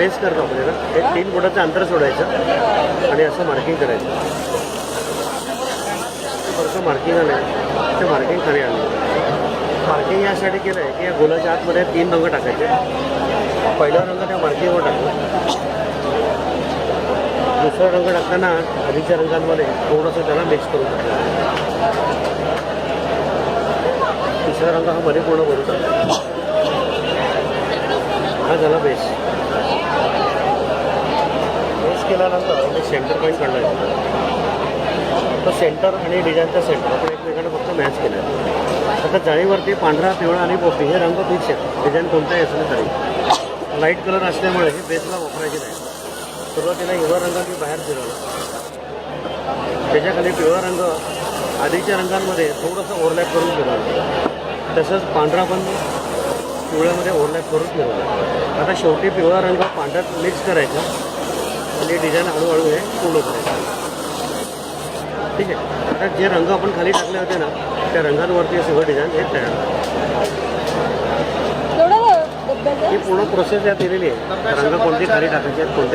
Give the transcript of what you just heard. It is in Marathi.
बेस करतो आपल्याला एक 3 फुटाचं अंतर सोडायचं आणि असं मार्किंग करायचं. परत मार्किंग आलं ते मार्किंग खाली आलं. मार्किंग यासाठी केलं आहे की या गोलाच्या आतमध्ये 3 रंग टाकायचे. पहिला रंग त्या मार्किंगवर टाकला. दुसरा रंग टाकताना आधीच्या रंगांमध्ये थोडंसं त्याला मिक्स करून टाकलं. तिसरा रंग हा मध्ये पूर्ण करून टाकला. हा झाला बेस. बेस केल्यानंतर मी सेंटर पॉईंट काढला. तो सेंटर आणि डिझाईनचा सेंटर आपण एकमेकांना फक्त मॅच केलं आहे. आता जाळीवरती पांढरा, पिवळा आणि पोपटी हे रंग फिक्स आहेत. डिझाईन कोणताही असलं तरी लाईट कलर असल्यामुळे हे बेसला वापरायचे नाही. सुरुवातीला हिरवा रंग मी बाहेर फिरवला. त्याच्याखाली पिवळा रंग आधीच्या रंगांमध्ये थोडंसं ओव्हरलॅप करून फिरवलं. तसंच पांढरा पण पिवळ्यामध्ये ओव्हरलॅप करून फिरवला. आता शेवटी पिवळा रंग पांढऱ्यात मिक्स करायचा आणि डिझाईन हळूहळू हे पूर्ण करायचं. ठीक आहे. आता जे रंग आपण खाली टाकले होते ना त्या रंगांवरती सगळं डिझाईन हे तयार. ही पूर्ण प्रोसेस यात दिलेली आहे. रंग कोणते खाली टाकायचे आहेत, कोणते